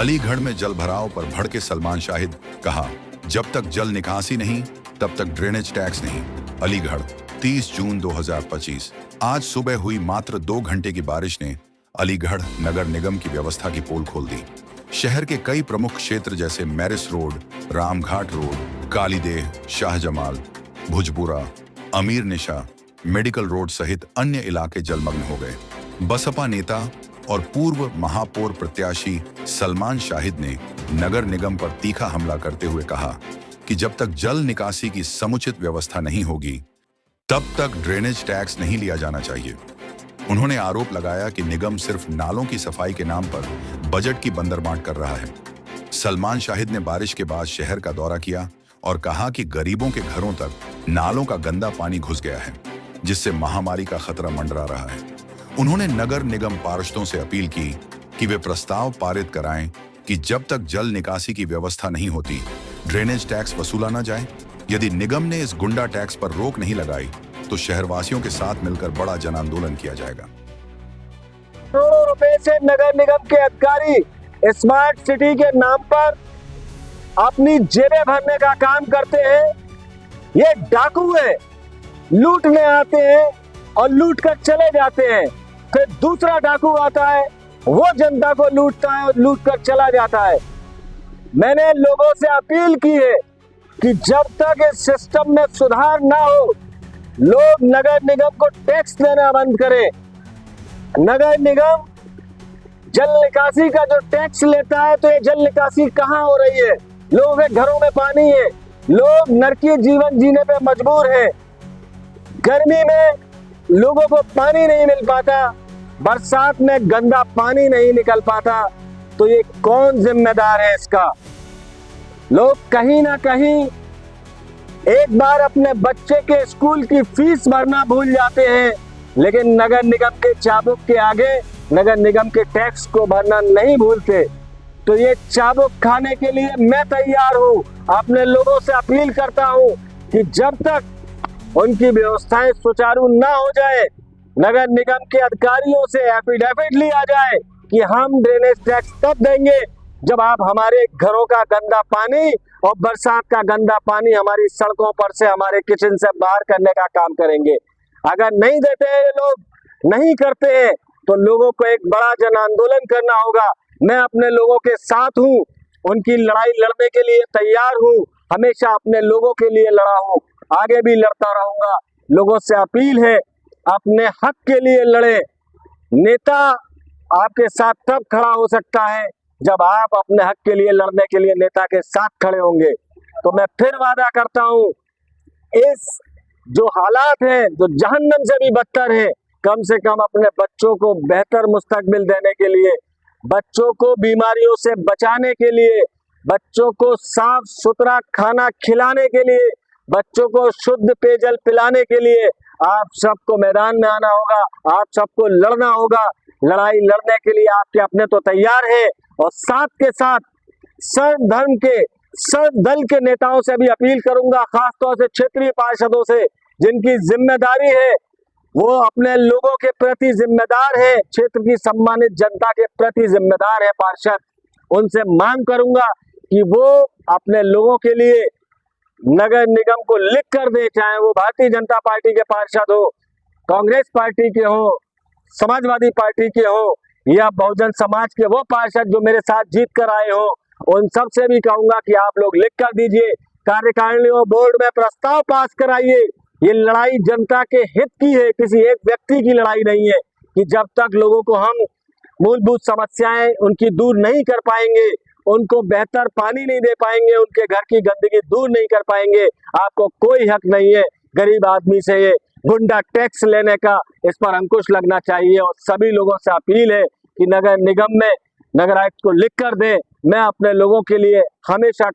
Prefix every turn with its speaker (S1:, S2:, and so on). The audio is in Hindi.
S1: अलीगढ़ में जल भराव पर भड़के सलमान शाहिद, कहा जब तक जल निकासी नहीं तब तक ड्रेनेज टैक्स नहीं। अलीगढ़ 30 जून 2025। आज सुबह हुई मात्र 2 घंटे की बारिश ने अलीगढ़ नगर निगम की व्यवस्था की पोल खोल दी। शहर के कई प्रमुख क्षेत्र जैसे मैरिस रोड, रामघाट रोड, कालीदेह, शाहजमाल, भुजपुरा, अमीर निशा, मेडिकल रोड सहित अन्य इलाके जलमग्न हो गए। बसपा नेता और पूर्व महापौर प्रत्याशी सलमान शाहिद ने नगर निगम पर तीखा हमला करते हुए कहा कि जब तक जल निकासी की समुचित व्यवस्था नहीं होगी तब तक ड्रेनेज टैक्स नहीं लिया जाना चाहिए। उन्होंने आरोप लगाया कि निगम सिर्फ नालों की सफाई के नाम पर बजट की बंदरबांट कर रहा है। सलमान शाहिद ने बारिश के बाद शहर का दौरा किया और कहा कि गरीबों के घरों तक नालों का गंदा पानी घुस गया है, जिससे महामारी का खतरा मंडरा रहा है। उन्होंने नगर निगम पार्षदों से अपील की कि वे प्रस्ताव पारित कराएं कि जब तक जल निकासी की व्यवस्था नहीं होती ड्रेनेज टैक्स वसूला न जाए। यदि निगम ने इस गुंडा टैक्स पर रोक नहीं लगाई तो शहरवासियों के साथ मिलकर बड़ा जन आंदोलन किया जाएगा।
S2: करोड़ों रुपए से नगर निगम के अधिकारी स्मार्ट सिटी के नाम पर अपनी जेबें भरने का काम करते हैं। ये डाकू है, लूटने आते हैं और लूट कर चले जाते हैं। फिर दूसरा डाकू आता है, वो जनता को लूटता है और लूट कर चला जाता है। मैंने लोगों से अपील की है कि जब तक इस सिस्टम में सुधार ना हो, लोग नगर निगम को टैक्स देना बंद करें। नगर निगम जल निकासी का जो टैक्स लेता है, तो ये जल निकासी कहाँ हो रही है? लोगों के घरों में पानी है, लोग नरकीय जीवन जीने पे मजबूर हैं। गर्मी में लोगों को पानी नहीं मिल पाता, बरसात में गंदा पानी नहीं निकल पाता, तो ये कौन जिम्मेदार है इसका? लोग कहीं ना कहीं एक बार अपने बच्चे के स्कूल की फीस भरना भूल जाते हैं, लेकिन नगर निगम के चाबुक के आगे नगर निगम के टैक्स को भरना नहीं भूलते। तो ये चाबुक खाने के लिए मैं तैयार हूँ। अपने लोगों से अपील करता हूँ कि जब तक उनकी व्यवस्थाएं सुचारू ना हो जाए, नगर निगम के अधिकारियों से एफिडेविट लिया जाए कि हम ड्रेनेज टैक्स तब देंगे जब आप हमारे घरों का गंदा पानी और बरसात का गंदा पानी हमारी सड़कों पर से, हमारे किचन से बाहर करने का काम करेंगे। अगर नहीं देते हैं, लोग नहीं करते हैं, तो लोगों को एक बड़ा जन आंदोलन करना होगा। मैं अपने लोगों के साथ हूँ, उनकी लड़ाई लड़ने के लिए तैयार हूँ। हमेशा अपने लोगों के लिए लड़ा हूँ, आगे भी लड़ता रहूंगा। लोगों से अपील है, अपने हक के लिए लड़े। नेता आपके साथ तब खड़ा हो सकता है जब आप अपने हक के लिए लड़ने के लिए नेता के साथ खड़े होंगे। तो मैं फिर वादा करता हूँ, इस जो हालात हैं, जो जहन्नम से भी बदतर है, कम से कम अपने बच्चों को बेहतर मुस्तकबिल देने के लिए, बच्चों को बीमारियों से बचाने के लिए, बच्चों को साफ सुथरा खाना खिलाने के लिए, बच्चों को शुद्ध पेयजल पिलाने के लिए आप सबको मैदान में आना होगा, आप सबको लड़ना होगा। लड़ाई लड़ने के लिए आपके अपने तो तैयार हैं, और साथ के साथ सर्व धर्म के, सर्व दल के नेताओं से भी अपील करूंगा, खासतौर से क्षेत्रीय पार्षदों से, जिनकी जिम्मेदारी है, वो अपने लोगों के प्रति जिम्मेदार है, क्षेत्र की सम्मानित जनता के प्रति जिम्मेदार है पार्षद। उनसे मांग करूंगा कि वो अपने लोगों के लिए नगर निगम को लिख कर दे, चाहे वो भारतीय जनता पार्टी के पार्षद हो, कांग्रेस पार्टी के हो, समाजवादी पार्टी के हो, या बहुजन समाज के वो पार्षद जो मेरे साथ जीत कर आए हो। उन सब से भी कहूंगा कि आप लोग लिख कर दीजिए, कार्यकारिणी और बोर्ड में प्रस्ताव पास कराइए। ये लड़ाई जनता के हित की है, किसी एक व्यक्ति की लड़ाई नहीं है। कि जब तक लोगों को हम मूलभूत समस्याएं उनकी दूर नहीं कर पाएंगे, उनको बेहतर पानी नहीं दे पाएंगे, उनके घर की गंदगी दूर नहीं कर पाएंगे, आपको कोई हक नहीं है गरीब आदमी से ये गुंडा टैक्स लेने का। इस पर अंकुश लगना चाहिए। और सभी लोगों से अपील है कि नगर निगम में नगर आयुक्त को लिख कर दें। मैं अपने लोगों के लिए हमेशा